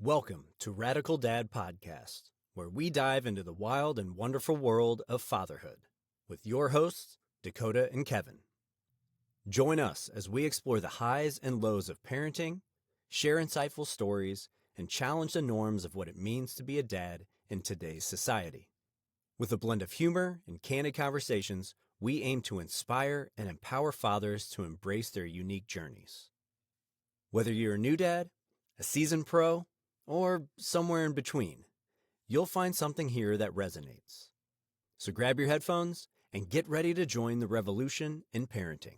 Welcome to Radical Dad Podcast, where we dive into the wild and wonderful world of fatherhood with your hosts, Dakota and Kevin. Join us as we explore the highs and lows of parenting, share insightful stories, and challenge the norms of what it means to be a dad in today's society. With a blend of humor and candid conversations, we aim to inspire and empower fathers to embrace their unique journeys. Whether you're a new dad, a seasoned pro, or somewhere in between, you'll find something here that resonates. So grab your headphones and get ready to join the revolution in parenting.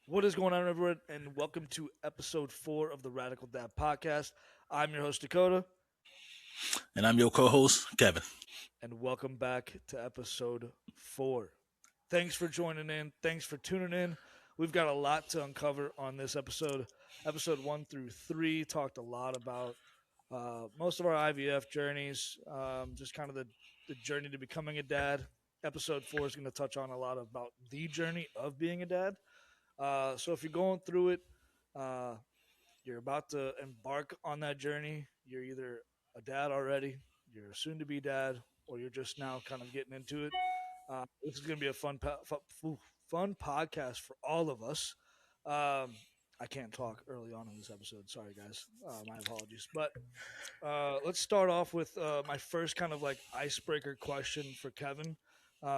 What is going on, everyone, and welcome to episode 4 of the Radical Dad Podcast. I'm your host, Dakota. And I'm your co-host, Kevin. And welcome back to episode 4. Thanks for joining in. Thanks for tuning in. We've got a lot to uncover on this episode. Episode 1 through 3 talked a lot about most of our IVF journeys, just kind of the journey to becoming a dad. Episode 4 is going to touch on a lot about the journey of being a dad. So if you're going through it, you're about to embark on that journey. You're either a dad already, you're a soon-to-be dad, or you're just now kind of getting into it. This is going to be a fun podcast for all of us. I can't talk early on in this episode. Sorry, guys. My apologies. But let's start off with my first kind of like icebreaker question for Kevin,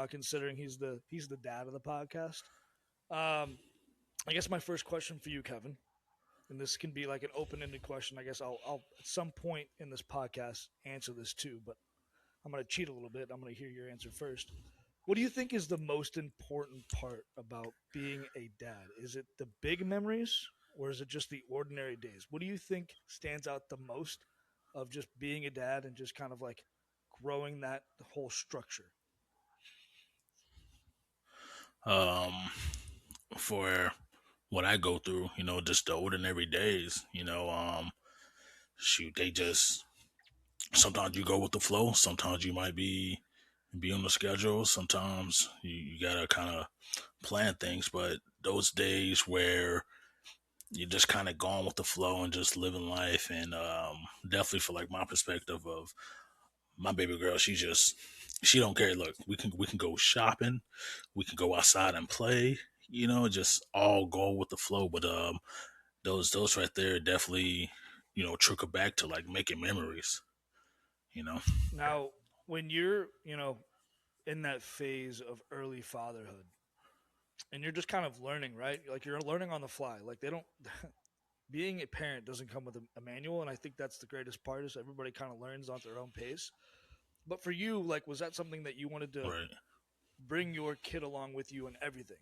considering he's the dad of the podcast. I guess my first question for you, Kevin, and this can be like an open-ended question. I guess I'll at some point in this podcast answer this too, but I'm going to cheat a little bit. I'm going to hear your answer first. What do you think is the most important part about being a dad? Is it the big memories, or is it just the ordinary days? What do you think stands out the most of just being a dad and just kind of like growing that whole structure? For what I go through, just the ordinary days, they just, sometimes you go with the flow. Sometimes you might be on the schedule. Sometimes you gotta kind of plan things, but those days where you're just kind of going with the flow and just living life. And definitely for like my perspective of my baby girl, she don't care. Look, we can go shopping, we can go outside and play, just all go with the flow. But those right there definitely, trickle back to like making memories, Now, when you're, in that phase of early fatherhood, and you're just kind of learning, right? Like you're learning on the fly. Like they don't being a parent doesn't come with a manual, and I think that's the greatest part is everybody kind of learns on their own pace. But for you, like, was that something that you wanted to right? bring your kid along with you in everything?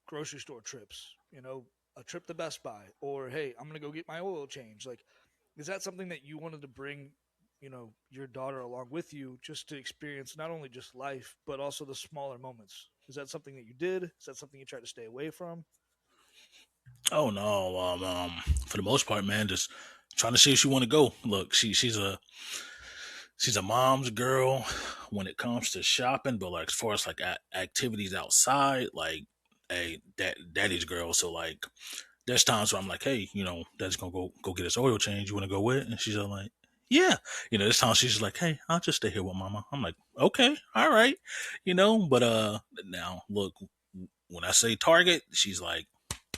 Grocery store trips, a trip to Best Buy, or hey, I'm gonna go get my oil change. Like, is that something that you wanted to bring, your daughter along with you just to experience not only just life, but also the smaller moments? Is that something that you did? Is that something you tried to stay away from? Oh no, for the most part, man, just trying to see if she want to go. Look, she's a mom's girl when it comes to shopping, but like as far as like activities outside, like hey, daddy's girl. So like, there's times where I'm like, hey, dad's gonna go get his oil change. You want to go with? And she's all like, yeah. This time she's just like, hey, I'll just stay here with mama. I'm like, okay, all right, But now look, when I say Target, she's like,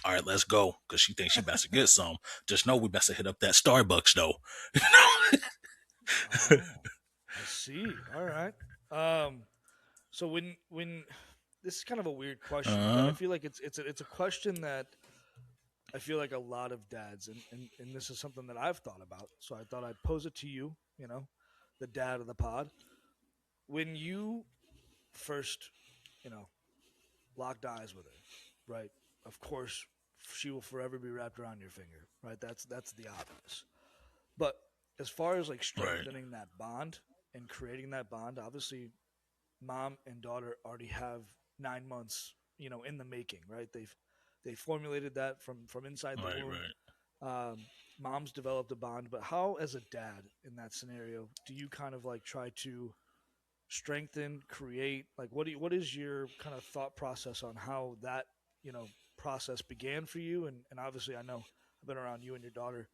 all right, let's go, because she thinks she best to get some. Just know we best to hit up that Starbucks though. Oh, I see. All right. So when this is kind of a weird question, but I feel like it's a question that I feel like a lot of dads, and this is something that I've thought about. So I thought I'd pose it to you, the dad of the pod. When you first, locked eyes with her, right? Of course, she will forever be wrapped around your finger, right? That's the obvious. But as far as like Right. strengthening that bond and creating that bond, obviously, mom and daughter already have 9 months, in the making, right? They formulated that from inside the Right. womb. Right. Um, Mom's developed a bond, but how, as a dad in that scenario, do you kind of like try to strengthen, create? Like, what is your kind of thought process on how that process began for you? And obviously, I know I've been around you and your daughter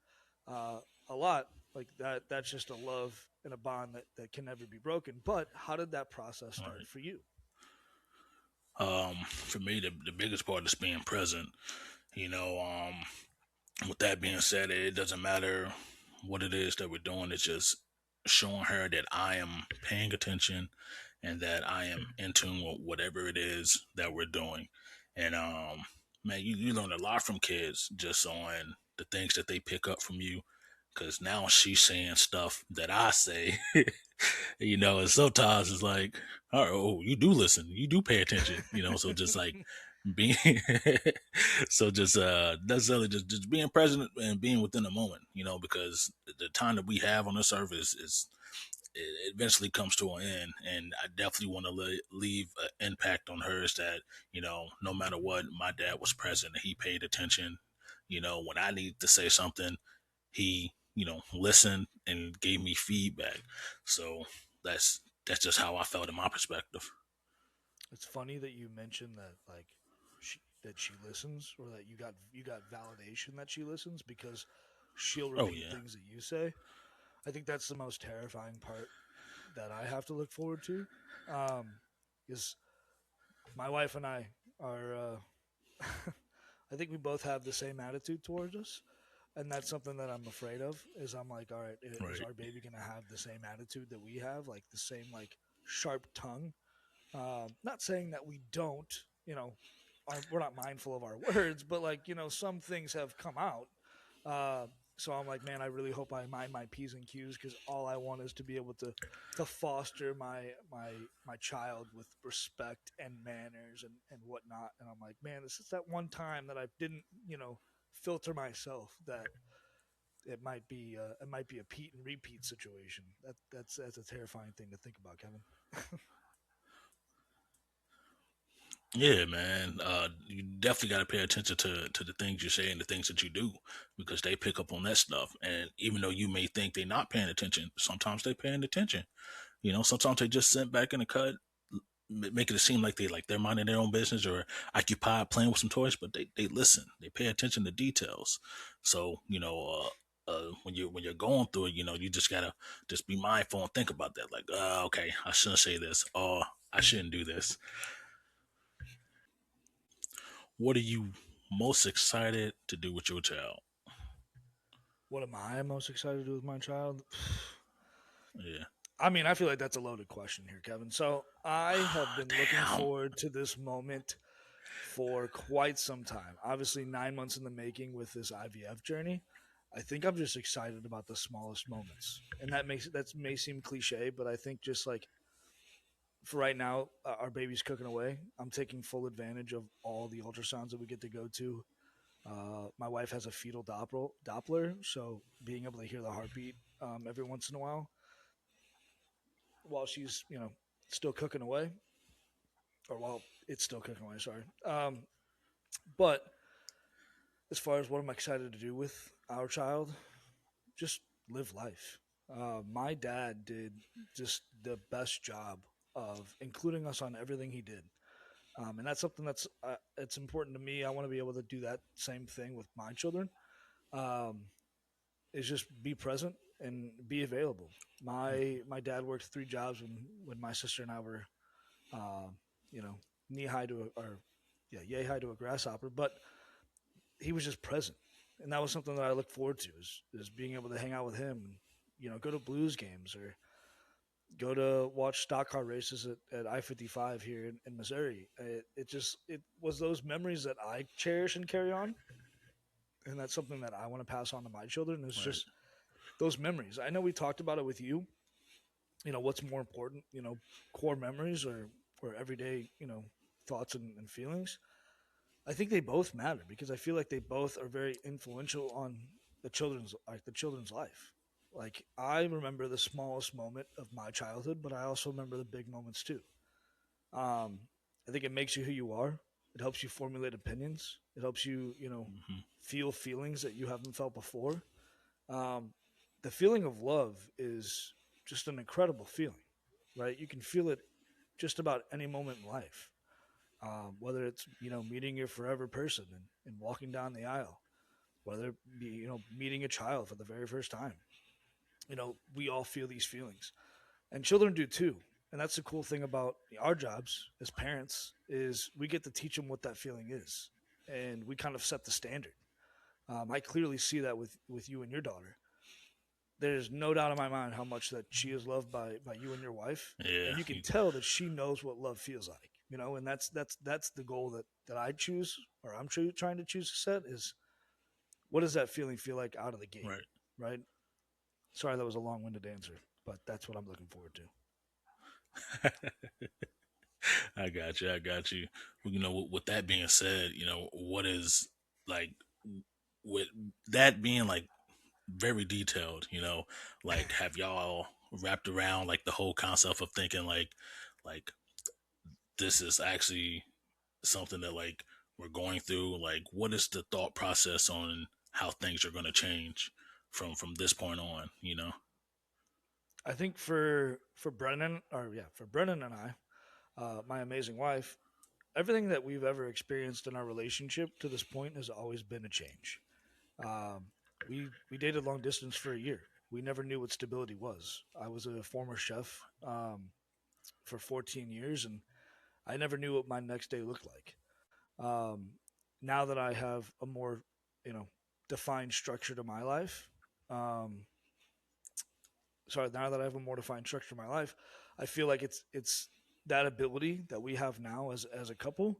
uh, a lot. Like that's just a love and a bond that can never be broken. But how did that process start Right. for you? For me, the biggest part is being present. You know, with that being said, it doesn't matter what it is that we're doing. It's just showing her that I am paying attention and that I am in tune with whatever it is that we're doing. And man, you learn a lot from kids just on the things that they pick up from you. Cause now she's saying stuff that I say, and sometimes it's like, oh, you do listen, you do pay attention. So just like being, so just necessarily just being present and being within the moment, because the time that we have on this earth is it eventually comes to an end, and I definitely want to leave an impact on hers that no matter what, my dad was present and he paid attention. When I needed to say something, he listened and gave me feedback. So that's just how I felt in my perspective. It's funny that you mentioned that, like, that she listens, or that you got validation that she listens, because she'll Oh repeat yeah. things that you say. I think that's the most terrifying part that I have to look forward to, because my wife and I are. I think we both have the same attitude towards us, and that's something that I'm afraid of. Is I'm like, all right, is Right. our baby gonna have the same attitude that we have, like the same like sharp tongue? Not saying that we don't, we're not mindful of our words, but like some things have come out. Uh, so I'm like, man, I really hope I mind my p's and q's, because all I want is to be able to foster my child with respect and manners and whatnot. And I'm like, man, this is that one time that I didn't filter myself, that it might be a Pete and repeat situation. That's a terrifying thing to think about, Kevin. Yeah, man. You definitely got to pay attention to the things you say and the things that you do, because they pick up on that stuff. And even though you may think they're not paying attention, sometimes they're paying attention. Sometimes they just sit back in the cut, making it seem like they're minding their own business or occupied playing with some toys, but they listen. They pay attention to details. So when you're going through it, you just gotta just be mindful and think about that. Like, okay, I shouldn't say this, or I shouldn't do this. What are you most excited to do with your child? What am I most excited to do with my child? Yeah. I mean, I feel like that's a loaded question here, Kevin. So I have been looking Damn. forward to this moment for quite some time. Obviously, 9 months in the making with this IVF journey. I think I'm just excited about the smallest moments, and that may seem cliche, but I think just like for right now, our baby's cooking away. I'm taking full advantage of all the ultrasounds that we get to go to. My wife has a fetal Doppler, so being able to hear the heartbeat every once in a while she's still cooking away, or while it's still cooking away. Sorry. But as far as what I'm excited to do with our child, just live life. My dad did just the best job of including us on everything he did. And that's something that's it's important to me. I want to be able to do that same thing with my children. Um, is just be present and be available. My dad worked 3 jobs when my sister and I were, uh, you know, knee high to a, or yeah, yay high to a grasshopper. But he was just present, and that was something that I look forward to, is being able to hang out with him and go to Blues games, or go to watch stock car races at I-55 here in Missouri. It was those memories that I cherish and carry on, and that's something that I want to pass on to my children. Is Right. just those memories. I know we talked about it with you. What's more important? Core memories, or everyday thoughts and feelings. I think they both matter because I feel like they both are very influential on the children's life. Like I remember the smallest moment of my childhood, but I also remember the big moments too. Um, I think it makes you who you are. It helps you formulate opinions. It helps you, Hmm. feel feelings that you haven't felt before. Um, the feeling of love is just an incredible feeling, right? You can feel it just about any moment in life, whether it's meeting your forever person and walking down the aisle, whether it be meeting a child for the very first time. We all feel these feelings, and children do too. And that's the cool thing about our jobs as parents is we get to teach them what that feeling is, and we kind of set the standard. I clearly see that with you and your daughter. There's no doubt in my mind how much that she is loved by you and your wife, Yeah, and you can tell that she knows what love feels like. And that's the goal that I choose, or I'm trying to choose to set is what does that feeling feel like out of the gate, right. right? Sorry, that was a long-winded answer, but that's what I'm looking forward to. I got you. I got you. Well, with that being said, what is like with that being like very detailed, like have y'all wrapped around like the whole concept of thinking like this is actually something that like we're going through? Like, what is the thought process on how things are going to change from this point on? I think for Brennan, or yeah, for Brennan and I, my amazing wife, everything that we've ever experienced in our relationship to this point has always been a change. Um, we dated long distance for a year. We never knew what stability was. I was a former chef for 14 years, and I never knew what my next day looked like. Um, Now that I have a more, defined structure to my life, um, now that I have a more defined structure to my life, I feel like it's that ability that we have now as a couple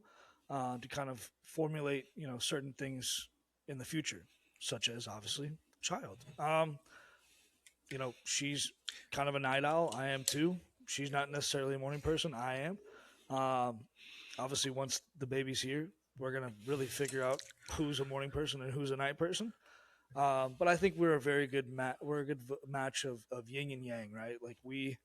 to kind of formulate, certain things in the future, such as obviously child. She's kind of a night owl. I am too. She's not necessarily a morning person. I am. Um, Obviously, once the baby's here, we're gonna really figure out who's a morning person and who's a night person. But I think we're a very good we're a good match of yin and yang, right? Like we're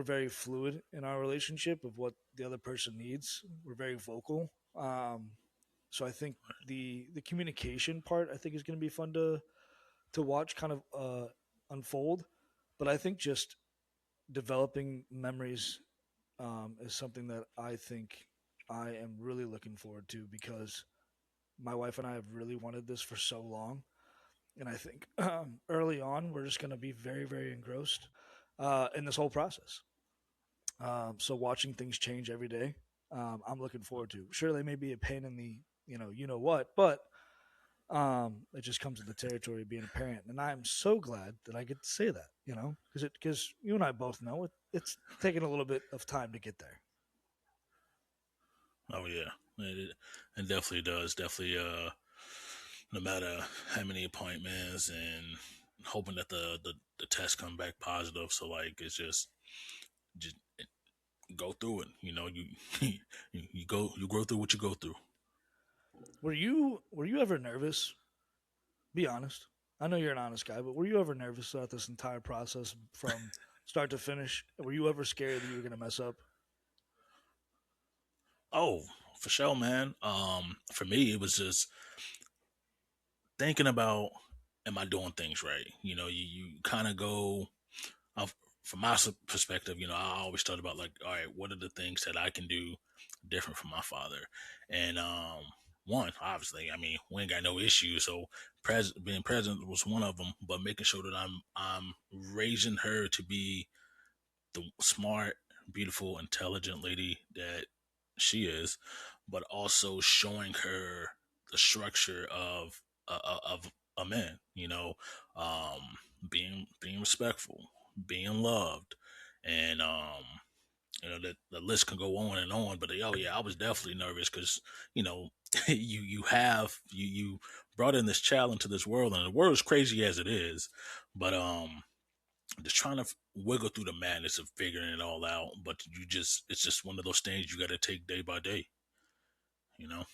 very fluid in our relationship of what the other person needs. We're very vocal. So I think the communication part I think is going to be fun to watch kind of unfold. But I think just developing memories is something that I think I am really looking forward to because my wife and I have really wanted this for so long. And I think early on, we're just going to be very, very engrossed in this whole process. So watching things change every day, I'm looking forward to. Sure, they may be a pain in the you know what, but it just comes with the territory of being a parent, and I'm so glad that I get to say that, because you and I both know it's taking a little bit of time to get there. Oh yeah, it definitely does. Definitely, no matter how many appointments and hoping that the test come back positive. So like, it's just go through it. You go through what you go through. Were you ever nervous? Be honest. I know you're an honest guy, but were you ever nervous throughout this entire process from start to finish? Were you ever scared that you were going to mess up? Oh, for sure, man. For me, it was just thinking about, am I doing things right? You kind of go uh, from my perspective. I always thought about like, all right, what are the things that I can do different from my father? And one, obviously, I mean, we ain't got no issues, so being present was one of them. But making sure that I'm raising her to be the smart, beautiful, intelligent lady that she is, but also showing her the structure of a man. Being respectful, being loved, and the list can go on and on. But oh yeah, I was definitely nervous because you know you brought in this child into this world, and the world is crazy as it is, but just trying to wiggle through the madness of figuring it all out. But it's just one of those things you got to take day by day, you know?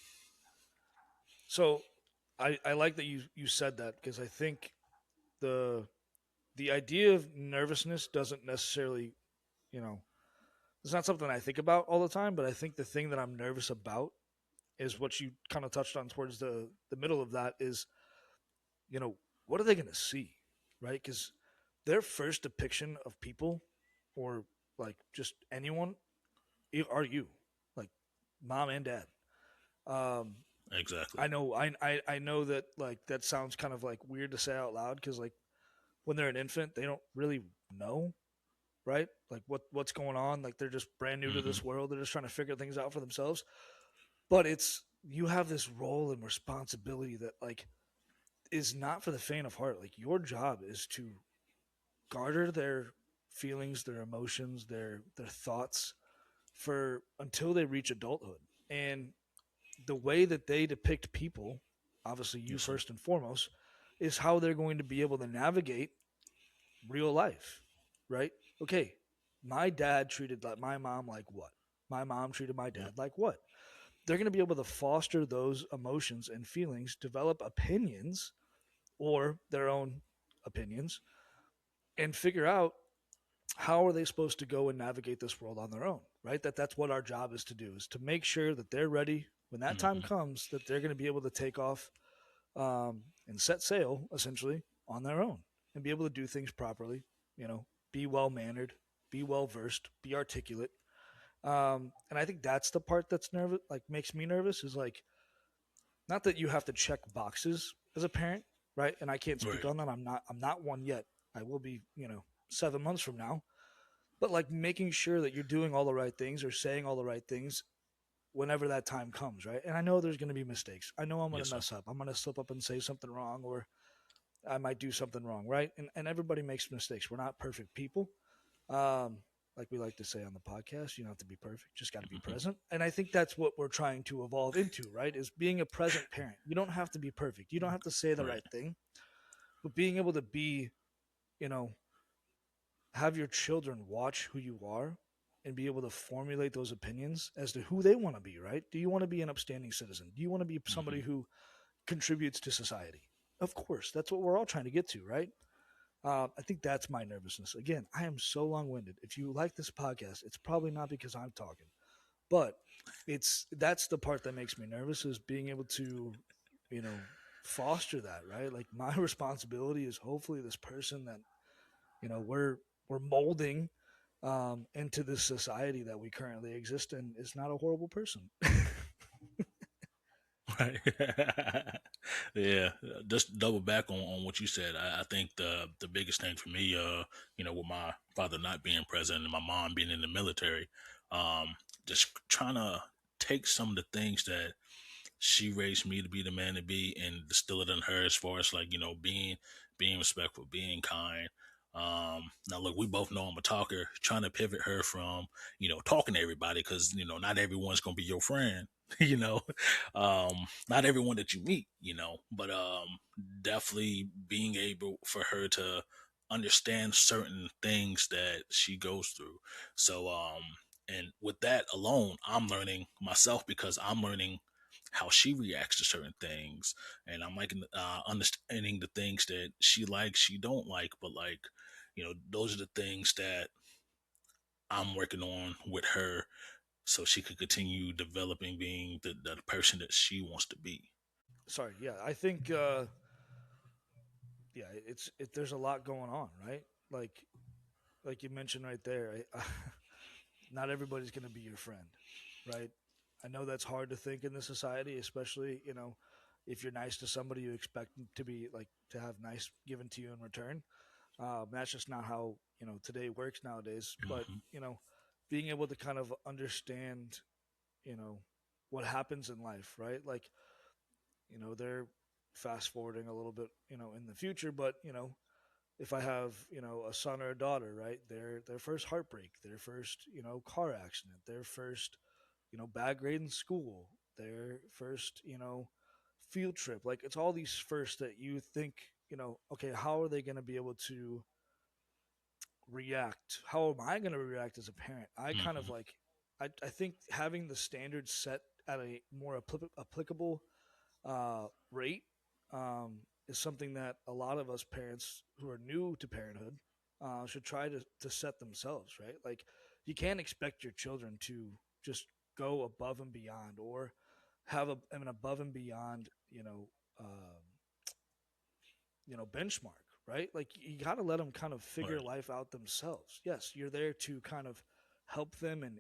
So I like that you said that, because I think the the idea of nervousness doesn't necessarily, you know, it's not something I think about all the time, but I think the thing that I'm nervous about is what you kind of touched on towards the middle of that is, you know, what are they going to see, right? Because their first depiction of people, or like just anyone, are you, like mom and dad. Um, Exactly. I know that, like, that sounds kind of like weird to say out loud, because like when they're an infant, they don't really know, right? Like what's going on. Like they're just brand new to Hmm. this world. They're just trying to figure things out for themselves. But it's, you have this role and responsibility that, like, is not for the faint of heart. Like your job is to garner their feelings, their emotions, their thoughts for until they reach adulthood. And the way that they depict people, obviously you Yes, sir. first and foremost, is how they're going to be able to navigate real life, right? Okay, my dad treated like my mom like what? My mom treated my Yep. dad like what? They're going to be able to foster those emotions and feelings, develop opinions or their own opinions, and figure out how are they supposed to go and navigate this world on their own, right? That's what our job is to do, is to make sure that they're ready when that time Hmm. comes, that they're going to be able to take off, and set sail essentially on their own, and be able to do things properly, you know, be well mannered, be well versed, be articulate. And I think that's the part that's nervous, like makes me nervous, is like, not that you have to check boxes as a parent, right? And I can't speak Right. on that. I'm not one yet. I will be, 7 months from now. But like making sure that you're doing all the right things or saying all the right things whenever that time comes, right? And I know there's going to be mistakes. I know I'm going to Yes, sir. mess up. I'm going to slip up and say something wrong, or I might do something wrong, right? And everybody makes mistakes. We're not perfect people. Um, like we like to say on the podcast, you don't have to be perfect, just got to be Hmm. present. And I think that's what we're trying to evolve into, right? Is being a present parent. You don't have to be perfect. You don't have to say the Right. right thing, but being able to be, you know, have your children watch who you are and be able to formulate those opinions as to who they want to be, right? Do you want to be an upstanding citizen? Do you want to be somebody Hmm. who contributes to society? Of course, that's what we're all trying to get to, right? I think that's my nervousness. Again, I am so long winded. If you like this podcast, it's probably not because I'm talking, but that's the part that makes me nervous, is being able to, you know, foster that, right? Like my responsibility is hopefully this person that, we're molding, into this society that we currently exist in, is not a horrible person. Right. Yeah. Just double back on what you said. I think the biggest thing for me, with my father not being present and my mom being in the military, just trying to take some of the things that she raised me to be the man to be and distill it in her, as far as like, being respectful, being kind. Now look, we both know I'm a talker, trying to pivot her from, talking to everybody, because, not everyone's going to be your friend. you know, not everyone that you meet, but definitely being able for her to understand certain things that she goes through. So, and with that alone, I'm learning myself, because I'm learning how she reacts to certain things, and I'm like understanding the things that she likes, she don't like, but like, those are the things that I'm working on with her, so she could continue developing, being the person that she wants to be. Sorry, yeah, I think, yeah, there's a lot going on, right? Like you mentioned right there, not everybody's going to be your friend, right? I know that's hard to think in this society, especially, if you're nice to somebody, you expect them to be like to have nice given to you in return. That's just not how, today works nowadays. But, Hmm. being able to kind of understand, you know, what happens in life, right? Like, they're fast forwarding a little bit, in the future, but, if I have, a son or a daughter, right, their first heartbreak, their first, car accident, their first, bad grade in school, their first, field trip, like it's all these first that you think, okay, how are they going to be able to react? How am I going to react as a parent? I kind of Hmm. like, I think having the standards set at a more applicable, rate is something that a lot of us parents who are new to parenthood should try to set themselves, right? Like, you can't expect your children to just go above and beyond or have an above and beyond, benchmark, right? Like, you got to let them kind of figure Right. life out themselves. Yes, you're there to kind of help them and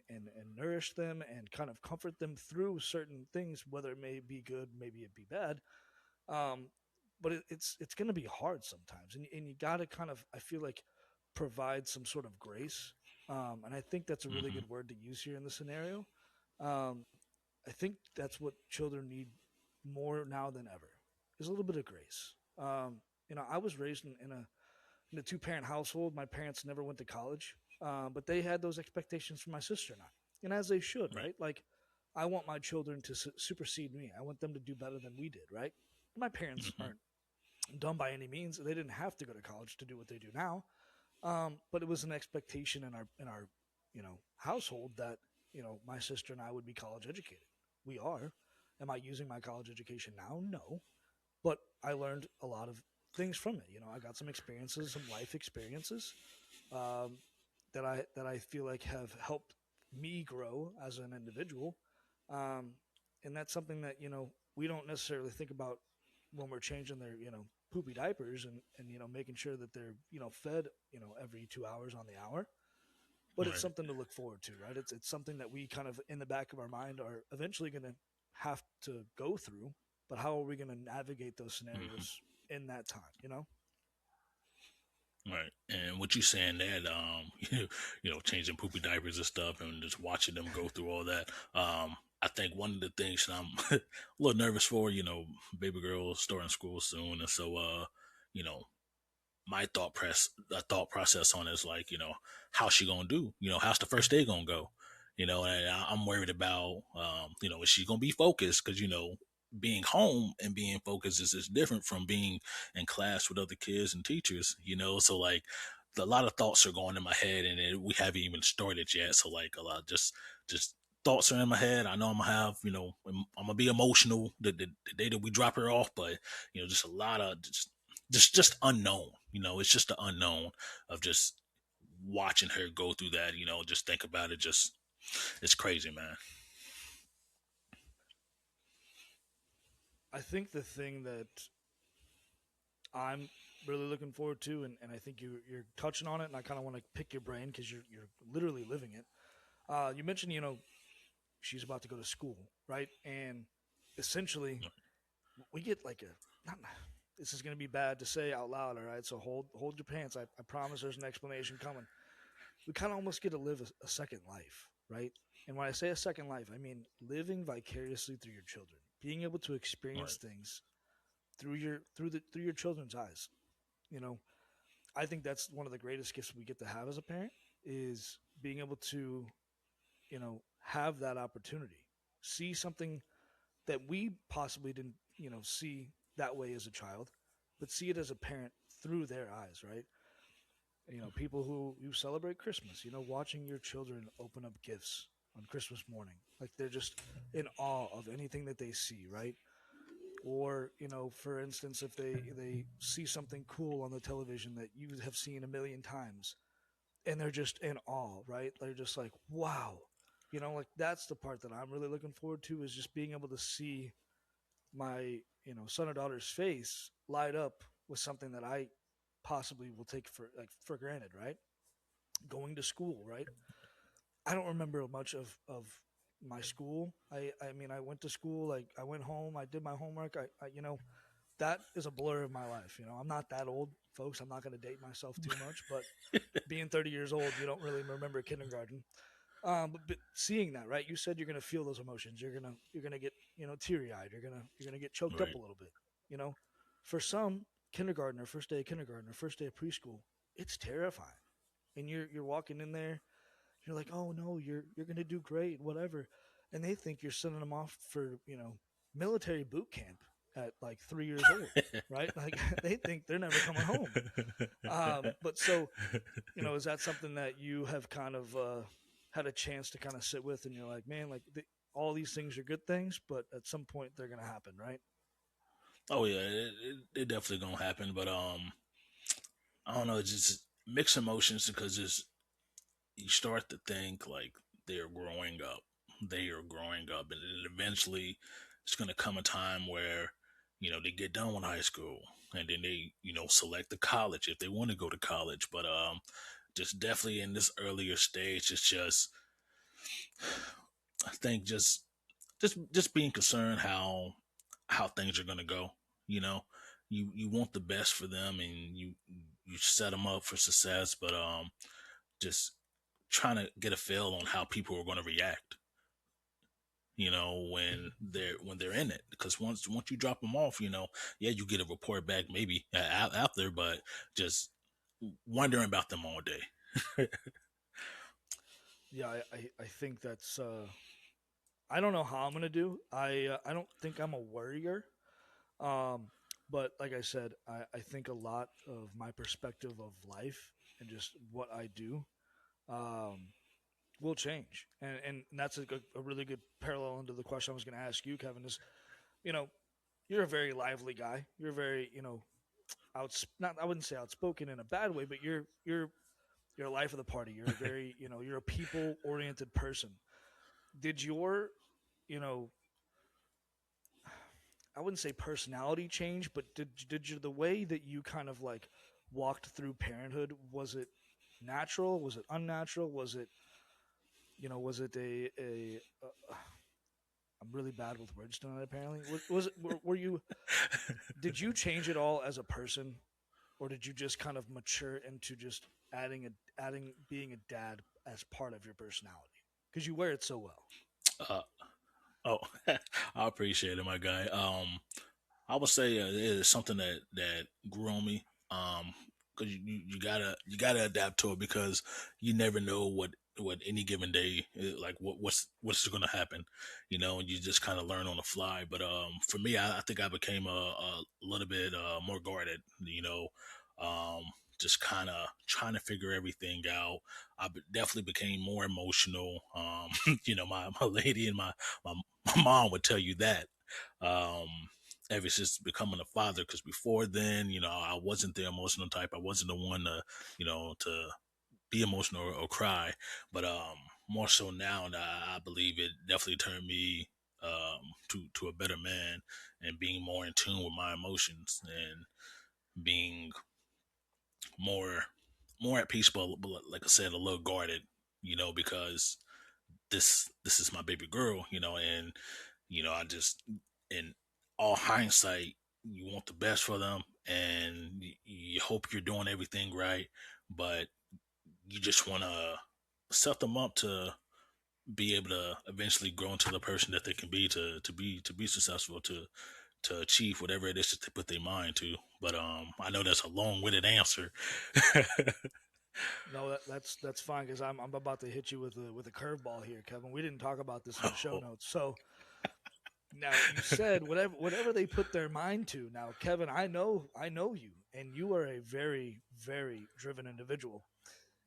nourish them and kind of comfort them through certain things, whether it may be good, maybe it be bad. um, but it's going to be hard sometimes, and you got to kind of, I feel like, provide some sort of grace. And I think that's a really Hmm. good word to use here in this scenario. Um, I think that's what children need more now than ever, is a little bit of grace. I was raised in a two-parent household. My parents never went to college, but they had those expectations for my sister and I, and as they should, Right. right? Like, I want my children to supersede me. I want them to do better than we did, right? My parents Hmm. aren't dumb by any means. They didn't have to go to college to do what they do now, but it was an expectation in our household that my sister and I would be college educated. We are. Am I using my college education now? No, but I learned a lot of things from it. I got some experiences, some life experiences, um, that I feel like have helped me grow as an individual, um, and that's something that we don't necessarily think about when we're changing their poopy diapers and making sure that they're fed every 2 hours on the hour. But it's Right. something to look forward to, right? It's something that we kind of in the back of our mind are eventually going to have to go through. But how are we going to navigate those Hmm. scenarios in that time? Right. And what you saying that changing poopy diapers and stuff and just watching them go through all that. I think one of the things that I'm a little nervous for, baby girl starting school soon, and so you know, my thought process on it is like, how's she gonna do? How's the first day gonna go? And I'm worried about, is she gonna be focused? Because being home and being focused is different from being in class with other kids and teachers. So like a lot of thoughts are going in my head, and we haven't even started yet. So like a lot just thoughts are in my head. I know I'm gonna have, I'm gonna be emotional the day that we drop her off, but just a lot of just unknown. It's just the unknown of just watching her go through that. Just think about it. Just it's crazy, man. I think the thing that I'm really looking forward to, and I think you're touching on it, and I kind of want to pick your brain because you're literally living it. You mentioned she's about to go to school, right? And essentially, we get like a not. This is going to be bad to say out loud, all right? So hold your pants. I promise there's an explanation coming. We kind of almost get to live a second life, right? And when I say a second life, I mean living vicariously through your children, being able to experience Right. things through your children's eyes. You know, I think that's one of the greatest gifts we get to have as a parent, is being able to have that opportunity, see something that we possibly didn't see that way as a child, but see it as a parent through their eyes, right? People who celebrate Christmas, watching your children open up gifts on Christmas morning, like they're just in awe of anything that they see, right? Or for instance, if they see something cool on the television that you have seen a million times, and they're just in awe, right? They're just like, wow. Like, that's the part that I'm really looking forward to, is just being able to see my son or daughter's face light up with something that I possibly will take for granted, right? Going to school, right? I don't remember much of my school. I mean, I went to school, like I went home, I did my homework. I that is a blur of my life. I'm not that old, folks. I'm not going to date myself too much, but being 30 years old, you don't really remember kindergarten. But seeing that, right? You said you're gonna feel those emotions. You're gonna get teary eyed. You're gonna get choked up Right. a little bit. You know, for some kindergartner, first day of kindergarten, or first day of preschool, it's terrifying. And you're walking in there. You're like, oh no, you're gonna do great, whatever. And they think you're sending them off for military boot camp at like 3 years old, right? Like they think they're never coming home. But so is that something that you have kind of had a chance to kind of sit with, and you're like, man, like all these things are good things, but at some point they're going to happen, right? Oh yeah, it definitely gonna happen. But I don't know, it's just mixed emotions because it's you start to think like they're growing up. They are growing up, and then eventually it's going to come a time where they get done with high school, and then they select the college if they want to go to college. But just definitely in this earlier stage, it's just I think just being concerned how things are going to go. You know, you want the best for them, and you set them up for success, but just trying to get a feel on how people are going to react when they're in it, because once you drop them off, yeah, you get a report back maybe out there, but just wondering about them all day. Yeah, I think that's I don't know how I'm gonna do. I don't think I'm a worrier. Um, but like I said, I think a lot of my perspective of life and just what I do um, will change, and that's a really good parallel into the question I was going to ask you, Kevin. Is you know you're a very lively guy. You're very not I wouldn't say outspoken in a bad way, but you're a life of the party. You're a very you're a people oriented person. Did your you know I wouldn't say personality change, but did you, the way that you kind of like walked through parenthood, was it natural? Was it unnatural? Was it was it I'm really bad with words tonight. Apparently, was it were you did you change it all as a person, or did you just kind of mature into just adding being a dad as part of your personality because you wear it so well? uh, oh, I appreciate it, my guy. I would say it is something that grew on me. Because you gotta adapt to it, because you never know what any given day like what's going to happen, and you just kind of learn on the fly. But for me, I think I became a little bit more guarded. Um, just kind of trying to figure everything out. Definitely became more emotional. My lady and my my mom would tell you that. Um, ever since becoming a father, because before then, I wasn't the emotional type. I wasn't the one to be emotional or cry. But more so now, and I believe it definitely turned me to a better man, and being more in tune with my emotions, and being more more at peace, but like I said, a little guarded, because this is my baby girl, and I just, in all hindsight, you want the best for them, and you hope you're doing everything right, but you just want to set them up to be able to eventually grow into the person that they can be, to be successful, to achieve whatever it is that they put their mind to. But I know that's a long-winded answer. No, that's fine because I'm about to hit you with a curveball here, Kevin. We didn't talk about this in the show Oh, notes. So now you said whatever they put their mind to. Now, Kevin, I know you, and you are a very driven individual.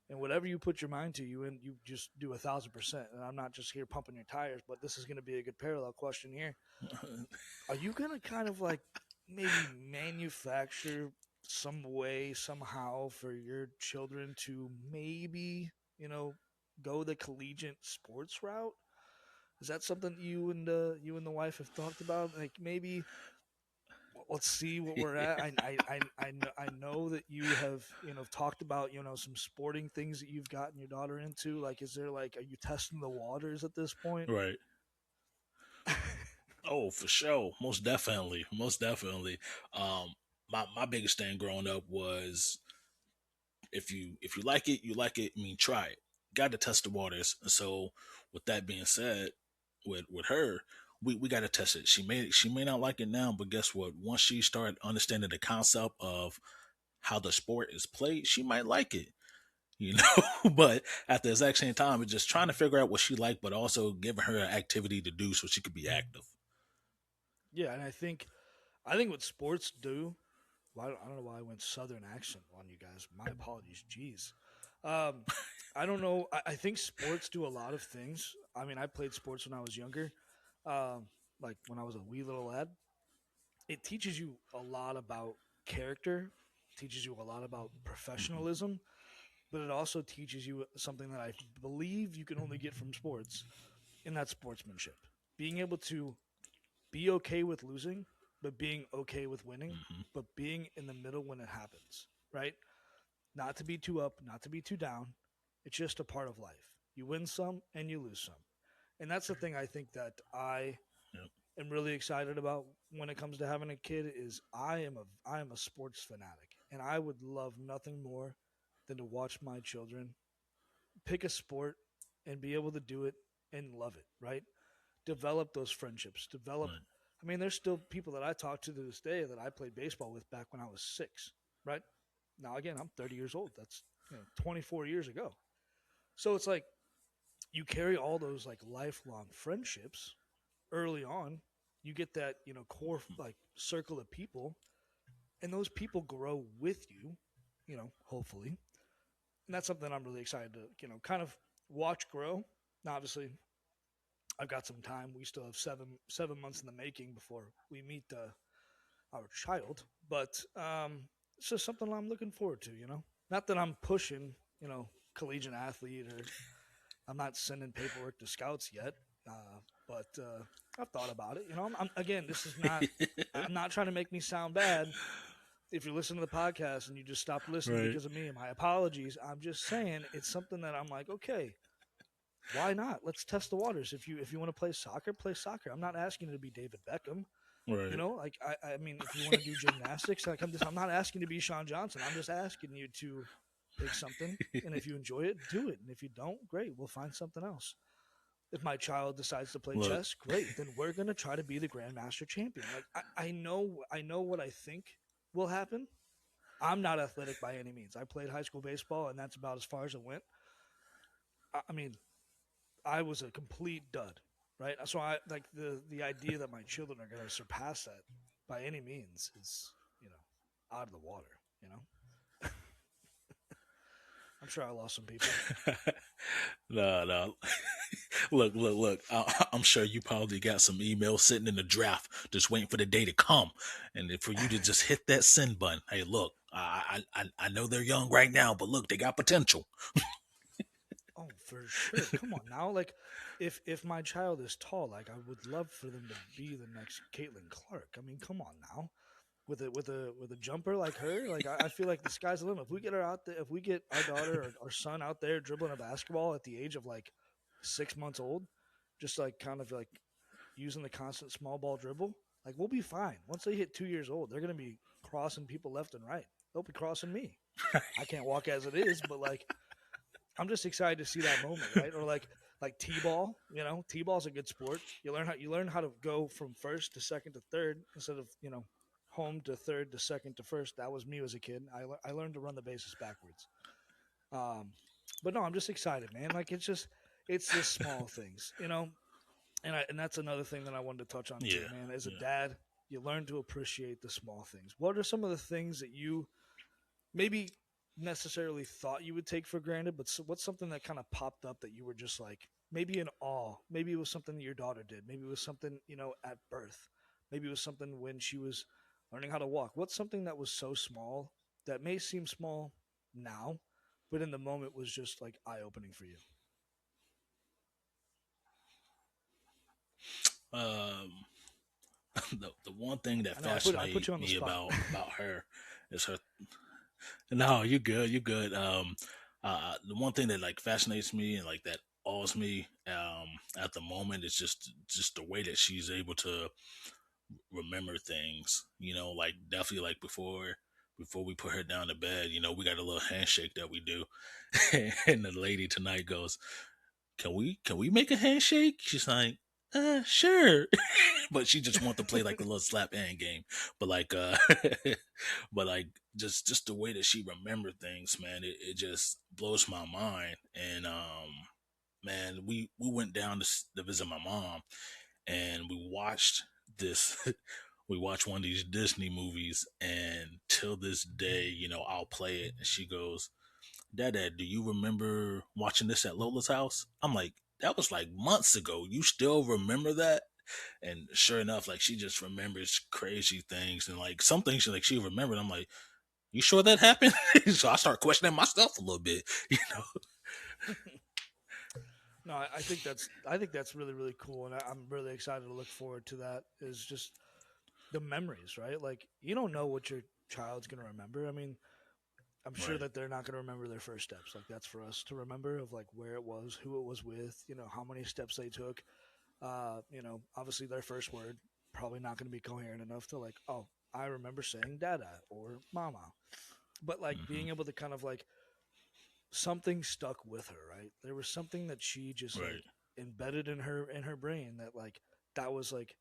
And whatever you put your mind to, you just do 1,000%. And I'm not just here pumping your tires, but this is going to be a good parallel question here. Are you going to kind of like maybe manufacture some way somehow for your children to maybe go the collegiate sports route? Is that something you and the wife have talked about? Like maybe let's see what we're at. I know that you have talked about some sporting things that you've gotten your daughter into. Like, is there like, are you testing the waters at this point? right. Oh, for sure. Most definitely. Most definitely. My biggest thing growing up was, if you like it, you like it. I mean, try it. Got to test the waters. So, with that being said, with her, we got to test it. She may not like it now, but guess what? Once she started understanding the concept of how the sport is played, she might like it. You know, but at the exact same time, it's just trying to figure out what she liked, but also giving her an activity to do so she could be active. Yeah, and I think what sports do. Well, I don't know why I went Southern accent on you guys. My apologies. Jeez. Um, I don't know. I think sports do a lot of things. I mean, I played sports when I was younger, um, like when I was a wee little lad. it teaches you a lot about character, teaches you a lot about Mhm. professionalism, but it also teaches you something that I believe you can only get from sports, and that's sportsmanship. Being able to be okay with losing, but being okay with winning, Mhm. but being in the middle when it happens, right? Not to be too up, not to be too down. It's just a part of life. You win some and you lose some. And that's the thing I think that I Yep. am really excited about when it comes to having a kid is I am a sports fanatic and I would love nothing more than to watch my children pick a sport and be able to do it and love it, right? Develop those friendships, develop. Right. I mean, there's still people that I talk to this day that I played baseball with back when I was 6, right? Now, again, I'm 30 years old. That's 24 years ago. So it's like you carry all those like lifelong friendships early on. You get that core like circle of people, and those people grow with you. Hopefully, and that's something I'm really excited to kind of watch grow. Now, obviously, I've got some time. We still have 7 months in the making before we meet our child, but it's just something I'm looking forward to. Not that I'm pushing, collegiate athlete or I'm not sending paperwork to scouts yet, but I've thought about it. Again, this is not. I'm not trying to make me sound bad. If you're listening to the podcast and you just stopped listening Right. because of me, my apologies. I'm just saying it's something that I'm like, okay, why not? Let's test the waters. If you want to play soccer, play soccer. I'm not asking you to be David Beckham. Right. Like I mean, if you want to do gymnastics, like I'm not asking you to be Sean Johnson. I'm just asking you to pick something, and if you enjoy it, do it. And if you don't, great, we'll find something else. If my child decides to play Look. chess, great. Then we're gonna try to be the grandmaster champion. Like I know what I think will happen. I'm not athletic by any means. I played high school baseball, and that's about as far as it went. I mean, I was a complete dud, right? So I like the idea that my children are gonna surpass that by any means is out of the water. You know, I'm sure I lost some people. No, no. Look. I'm sure you probably got some emails sitting in the draft, just waiting for the day to come, and for you to just hit that send button. Hey, look, I know they're young right now, but look, they got potential. Oh, for sure. Come on now. Like, if my child is tall, like I would love for them to be the next Caitlin Clark. I mean, come on now. With a jumper like her, like I feel like the sky's the limit. If we get her out there, if we get our daughter or our son out there dribbling a basketball at the age of like 6 months old, just like kind of like using the constant small ball dribble, like we'll be fine. Once they hit 2 years old, they're gonna be crossing people left and right. They'll be crossing me. I can't walk as it is, but like I'm just excited to see that moment, right? Or like t-ball, t-ball's a good sport. You learn how to go from first to second to third instead of home to third to second to first. That was me as a kid. I learned to run the bases backwards. Um, but no, I'm just excited, man. Like it's the small things, and that's another thing that I wanted to touch on too, Yeah, man. As a yeah. dad, you learn to appreciate the small things. What are some of the things that you maybe necessarily thought you would take for granted, but what's something that kind of popped up that you were just like maybe in awe? Maybe it was something that your daughter did. Maybe it was something at birth. Maybe it was something when she was learning how to walk. What's something that was so small that may seem small now, but in the moment was just like eye opening for you? Um, the one thing that I know I put fascinates you on the me spot. about her is her. No, you're good. You're good. The one thing that like fascinates me and like that awes me at the moment is just the way that she's able to remember things. Like definitely like before we put her down to bed. We got a little handshake that we do, and the lady tonight goes, "Can we make a handshake?" She's like, sure. But she just want to play like a little slap hand game. But like but like just the way that she remembered things, man, it just blows my mind. And man, we went down to visit my mom, and we watched this we watched one of these Disney movies, and till this day, I'll play it, and she goes, Dad, do you remember watching this at Lola's house? I'm like, that was like months ago. You still remember that? And sure enough, like she just remembers crazy things, and like some things she remembered. I'm like, you sure that happened? So I start questioning myself a little bit, you know. No, I think that's really really cool, and I'm really excited to look forward to that. Is just the memories, right? Like you don't know what your child's gonna remember. I mean, I'm sure Right. that they're not gonna remember their first steps. Like that's for us to remember of like where it was, who it was with, how many steps they took. Obviously their first word probably not gonna be coherent enough to like, oh, I remember saying dada or mama. But like Hmm. being able to kind of like something stuck with her, right? There was something that she just like Right. embedded in her brain that like that was like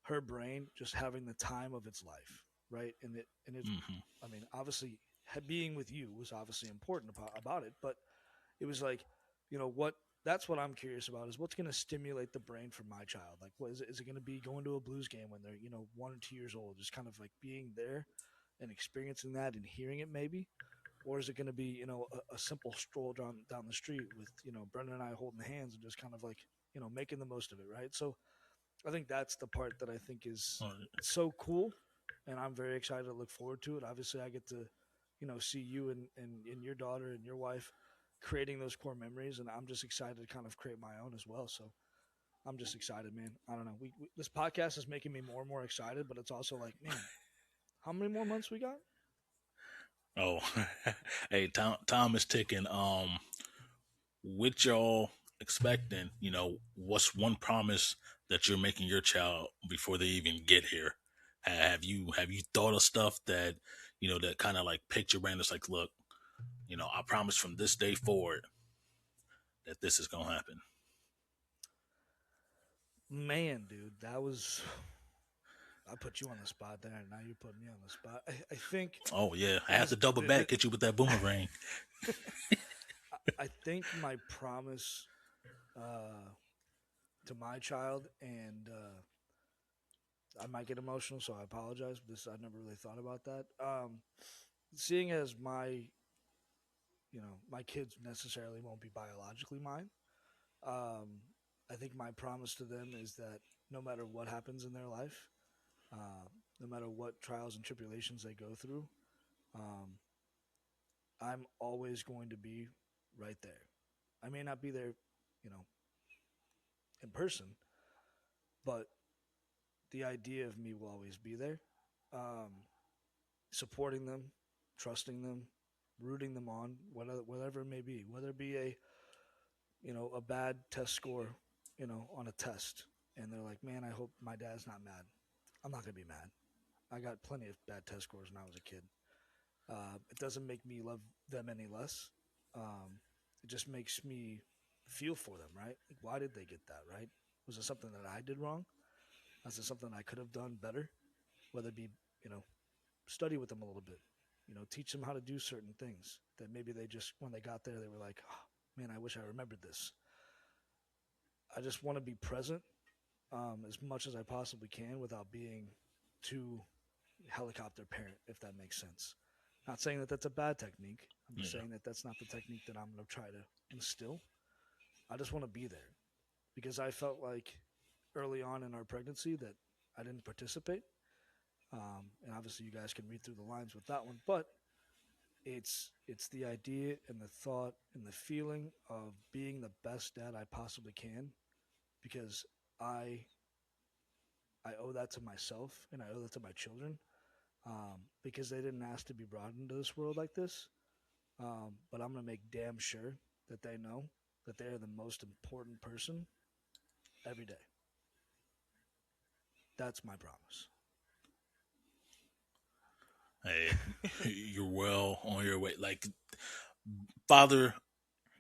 her brain just having the time of its life, right? And it's Hmm. I mean, obviously being with you was obviously important about it, but it was like, what that's what I'm curious about is what's going to stimulate the brain for my child. Like, what is it? Is it going to be going to a blues game when they're 1 or 2 years old, just kind of like being there and experiencing that and hearing it maybe, or is it going to be a simple stroll down the street with Brendan and I holding hands and just kind of like making the most of it, right? So I think that's the part that I think is Right. so cool, and I'm very excited to look forward to it. Obviously, I get to see you and your daughter and your wife creating those core memories, and I'm just excited to kind of create my own as well. So I'm just excited, man. I don't know. This podcast is making me more and more excited, but it's also like, man, how many more months we got? Oh, hey, time is ticking. What y'all expecting? What's one promise that you're making your child before they even get here? Have you thought of stuff that that kind of like picked your brain? It's like, look, I promise from this day forward that this is gonna happen. Man, dude, that was. I put you on the spot there, and now you're putting me on the spot. I think Oh yeah, I have as to double back, hit you with that boomerang. I think my promise uh, to my child, and I might get emotional, so I apologize. This I never really thought about that. Seeing as my kids necessarily won't be biologically mine. Um, I think my promise to them is that no matter what happens in their life, no matter what trials and tribulations they go through, um, I'm always going to be right there. I may not be there, you know, in person, but the idea of me will always be there, um, supporting them, trusting them, rooting them on, whatever it may be, whether it be a bad test score, on a test, and they're like, man, I hope my dad's not mad. I'm not gonna be mad. I got plenty of bad test scores when I was a kid. It doesn't make me love them any less. It just makes me feel for them, right? Like, why did they get that, right? Was it something that I did wrong? Was it something I could have done better? Whether it be, you know, study with them a little bit, teach them how to do certain things that maybe they just, when they got there, they were like, oh, man, I wish I remembered this. I just want to be present as much as I possibly can without being too helicopter parent, if that makes sense. Not saying that that's a bad technique. I'm just Yeah. saying that that's not the technique that I'm going to try to instill. I just want to be there because I felt like early on in our pregnancy that I didn't participate. And obviously, you guys can read through the lines with that one, but it's the idea and the thought and the feeling of being the best dad I possibly can because I I owe that to myself and I owe that to my children because they didn't ask to be brought into this world like this. But I'm gonna make damn sure that they know that they are the most important person every day. That's my promise. Hey, you're well on your way. Like father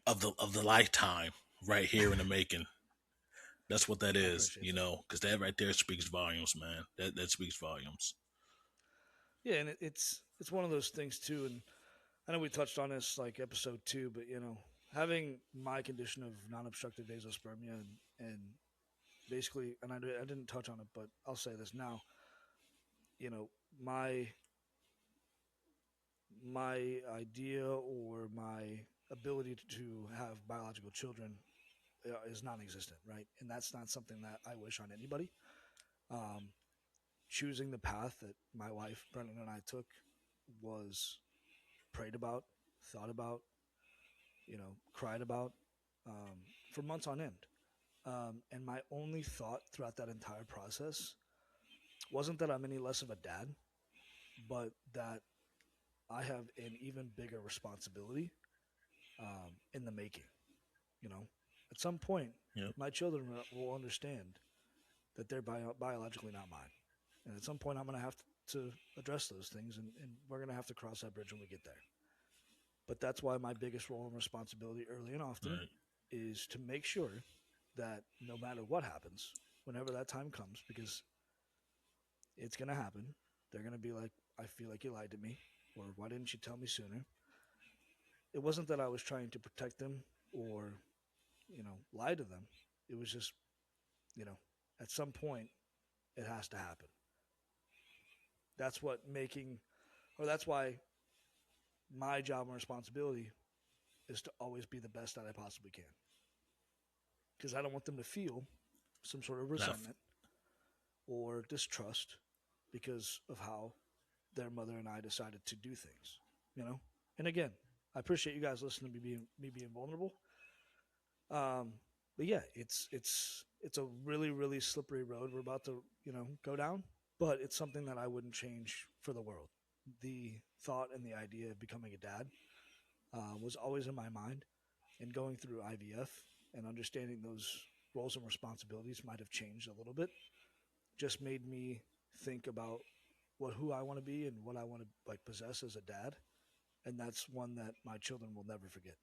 of the lifetime, right here in the making. That's what that I is, appreciate that. because that right there speaks volumes, man. That speaks volumes. Yeah, and it's one of those things too. And I know we touched on this like episode 2, but having my condition of non-obstructive vasospermia and basically, and I didn't touch on it, but I'll say this now. You know, my idea or my ability to have biological children is non-existent, right? And that's not something that I wish on anybody. Um, Choosing the path that my wife, Brennan, and I took was prayed about, thought about, cried about for months on end. And my only thought throughout that entire process wasn't that I'm any less of a dad, but that I have an even bigger responsibility in the making. You know, at some point, Yep. my children will understand that they're biologically not mine, and at some point, I'm going to have to address those things, and we're going to have to cross that bridge when we get there. But that's why my biggest role and responsibility early and often Right. is to make sure that no matter what happens, whenever that time comes, because it's going to happen, they're going to be like, I feel like you lied to me, or why didn't you tell me sooner? It wasn't that I was trying to protect them or, lie to them. It was just, you know, at some point, it has to happen. That's what making, or that's why my job and responsibility is to always be the best that I possibly can. Because I don't want them to feel some sort of Now, resentment or distrust because of how their mother and I decided to do things, you know? And again, I appreciate you guys listening to me being vulnerable. Um, but yeah, it's a really, really slippery road we're about to, go down, but it's something that I wouldn't change for the world. The thought and the idea of becoming a dad was always in my mind, and going through IVF and understanding those roles and responsibilities might have changed a little bit. Just made me think about who I want to be and what I want to like possess as a dad, and that's one that my children will never forget.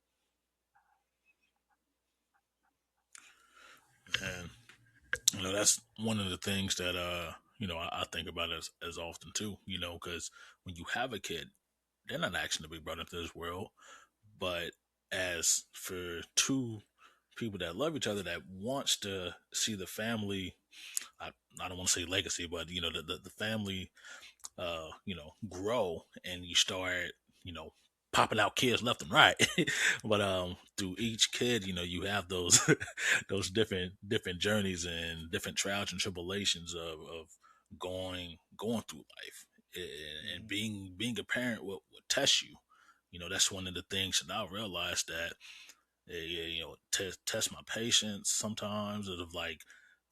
and that's one of the things that I think about as often too. Because when you have a kid, they're not asking to be brought into this world, but as for two people that love each other that wants to see the family, I, I don't want to say legacy, but the family grow, and you start, popping out kids left and right. But through each kid, you have those those different journeys and different trials and tribulations of going through life. And Mm-hmm. being a parent will test you. That's one of the things that I realized that test my patience sometimes, of like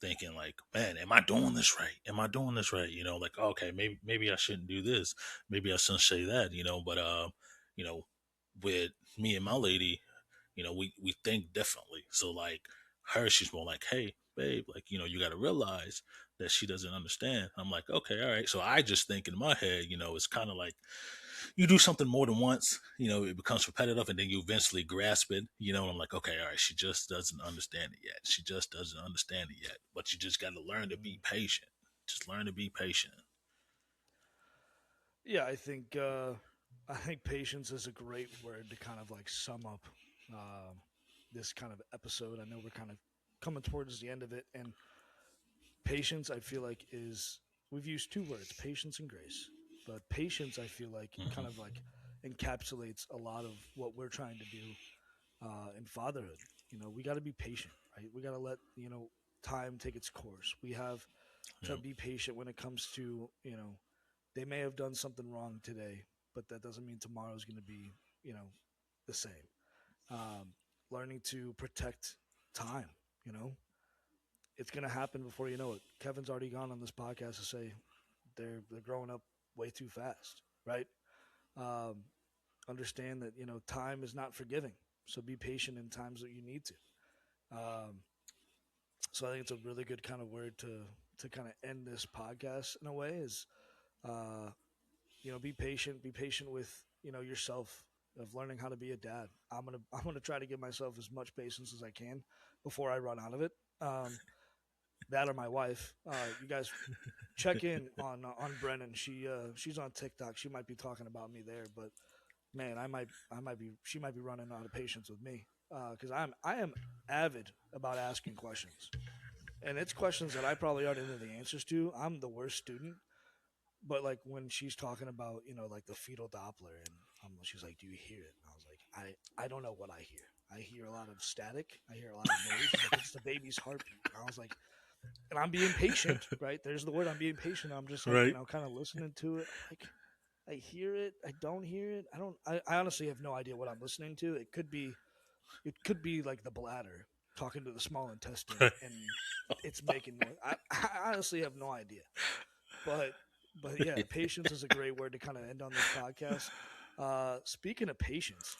thinking like, man, am I doing this right? Am I doing this right? Like, okay, maybe I shouldn't do this. Maybe I shouldn't say that. But you know, with me and my lady, we think differently. So like her, she's more like, hey, babe, like, you got to realize that she doesn't understand. I'm like, okay, all right. So I just think in my head, it's kind of like you do something more than once, it becomes repetitive, and then you eventually grasp it, and I'm like, okay, all right, she just doesn't understand it yet. She just doesn't understand it yet. But you just got to learn to be patient. Just learn to be patient. Yeah, I think patience is a great word to kind of like sum up this kind of episode. I know we're kind of coming towards the end of it, and patience I feel like is we've used two words, patience and grace. But patience I feel like kind of Hmm. like encapsulates a lot of what we're trying to do in fatherhood. We got to be patient, right? We got to let time take its course. We have to Yep. be patient when it comes to they may have done something wrong today, but that doesn't mean tomorrow's going to be the same. Um, Learning to protect time, you know, it's going to happen before you know it. Kevin's already gone on this podcast to say they're growing up way too fast, right? Um, Understand that time is not forgiving, so be patient in times that you need to. Um, so I think it's a really good kind of word to kind of end this podcast in a way is uh, be patient. Be patient with yourself of learning how to be a dad. I'm gonna try to give myself as much patience as I can before I run out of it. Um, that or my wife. You guys check in on Brennan. She's on TikTok. She might be talking about me there, but man, I might be she might be running out of patience with me because I am avid about asking questions, and it's questions that I probably already know the answers to. I'm the worst student, but like when she's talking about like the fetal Doppler, and she's like, "Do you hear it?" And I was like, I don't know what I hear. I hear a lot of static. I hear a lot of noise. She's like, "It's the baby's heartbeat." And I was like, and I'm being patient, right? There's the word. I'm being patient. I'm just like, Right. kind of listening to it. I'm like, I hear it. I don't hear it. I don't. I honestly have no idea what I'm listening to. It could be like the bladder talking to the small intestine, and it's making noise. I honestly have no idea. But yeah, patience is a great word to kind of end on this podcast. Speaking of patience,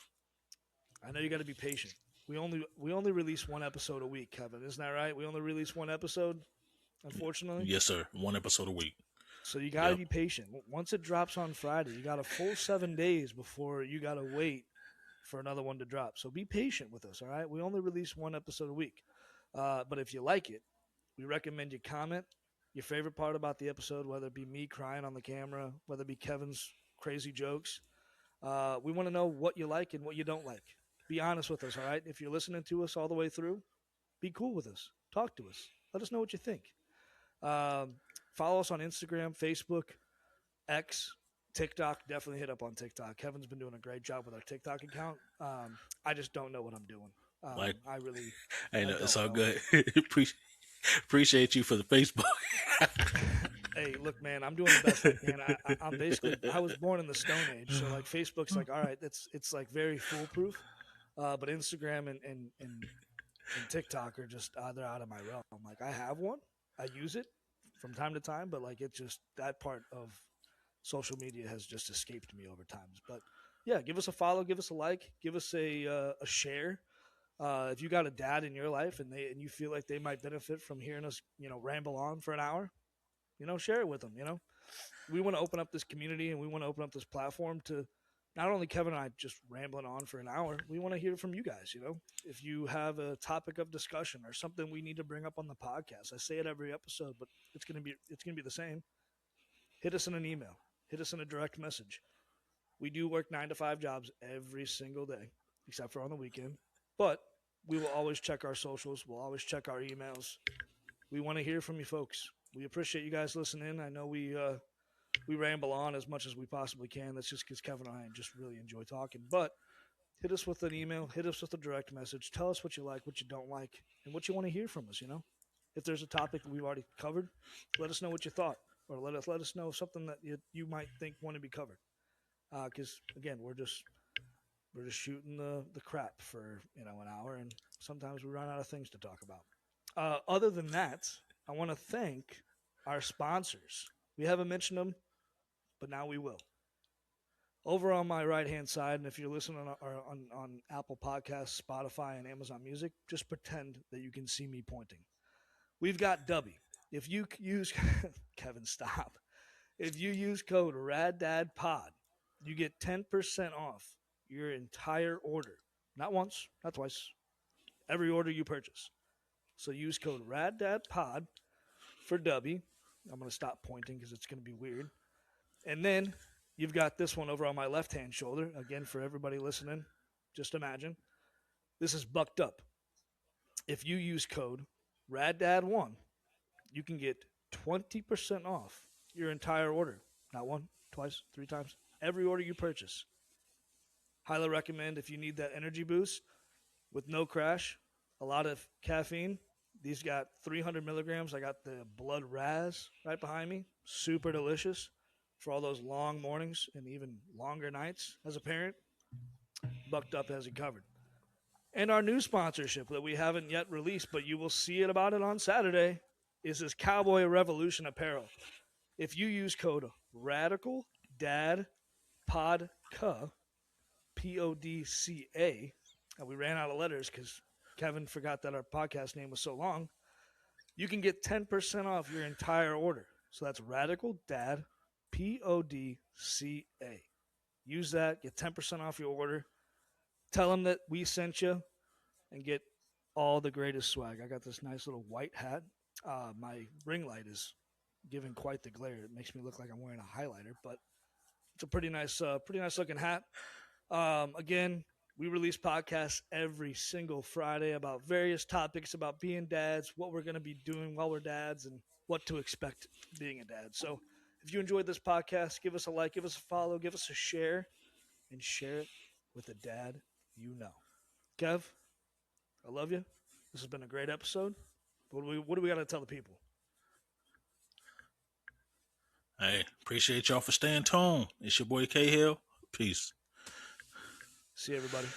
I know you got to be patient. We only release one episode a week, Kevin. Isn't that right? We only release one episode, unfortunately. Yes, sir. One episode a week. So you got to Yep. be patient. Once it drops on Friday, you got a full 7 days before you got to wait for another one to drop. So be patient with us, all right? We only release one episode a week. But if you like it, we recommend you comment your favorite part about the episode, whether it be me crying on the camera, whether it be Kevin's crazy jokes. We want to know what you like and what you don't like. Be honest with us, all right? If you're listening to us all the way through, be cool with us. Talk to us. Let us know what you think. Um, Follow us on Instagram, Facebook, X, TikTok. Definitely hit up on TikTok. Kevin's been doing a great job with our TikTok account. I just don't know what I'm doing. Like, I really, hey, I no, it's don't all know. good. Appreciate you for the Facebook. Hey, look, man, I'm doing the best I can. I'm basically, I was born in the Stone Age, so like Facebook's like, all right, it's like very foolproof, but Instagram and TikTok are just they're out of my realm. Like I have one, I use it from time to time, but like it just that part of social media has just escaped me over times. But yeah, give us a follow, give us a like, give us a share. If you got a dad in your life and you feel like they might benefit from hearing us, ramble on for an hour, share it with them. We want to open up this community and we want to open up this platform to not only Kevin and I just rambling on for an hour. We want to hear from you guys. If you have a topic of discussion or something we need to bring up on the podcast, I say it every episode, but it's gonna be the same. Hit us in an email. Hit us in a direct message. We do work 9 to 5 jobs every single day, except for on the weekend. But we will always check our socials. We'll always check our emails. We want to hear from you folks. We appreciate you guys listening. I know we ramble on as much as we possibly can. That's just because Kevin and I just really enjoy talking. But hit us with an email, hit us with a direct message. Tell us what you like, what you don't like, and what you want to hear from us. If there's a topic that we've already covered, let us know what you thought, or let us know something that you might think want to be covered. Because again, we're just shooting the crap for an hour, and sometimes we run out of things to talk about. Other than that, I want to thank our sponsors. We haven't mentioned them, but now we will. Over on my right hand side, and if you're listening on Apple Podcasts, Spotify, and Amazon Music, just pretend that you can see me pointing. We've got Dubby. If you use Kevin, stop. If you use code RADDADPOD, you get 10% off your entire order. Not once, not twice. Every order you purchase. So use code RADDADPOD for Dubby. I'm going to stop pointing because it's going to be weird. And then you've got this one over on my left-hand shoulder. Again, for everybody listening, just imagine. This is Bucked Up. If you use code RADDAD1, you can get 20% off your entire order. Not one, twice, 3 times. Every order you purchase. Highly recommend if you need that energy boost with no crash, a lot of caffeine. These got 300 milligrams. I got the Blood Raz right behind me. Super delicious for all those long mornings and even longer nights as a parent. Bucked Up has it covered. And our new sponsorship that we haven't yet released, but you will see it about it on Saturday, is this Cowboy Revolution apparel. If you use code Radical Dad Podca, PODCA, and we ran out of letters because Kevin forgot that our podcast name was so long, you can get 10% off your entire order. So that's Radical Dad PODCA. Use that, get 10% off your order. Tell them that we sent you and get all the greatest swag. I got this nice little white hat. My ring light is giving quite the glare. It makes me look like I'm wearing a highlighter, but it's a pretty nice looking hat. Again, we release podcasts every single Friday about various topics about being dads, what we're going to be doing while we're dads, and what to expect being a dad. So if you enjoyed this podcast, give us a like, give us a follow, give us a share, and share it with a dad you know. Kev, I love you. This has been a great episode. What do we got to tell the people? Hey, appreciate y'all for staying tuned. It's your boy K Hill. Peace. See you, everybody.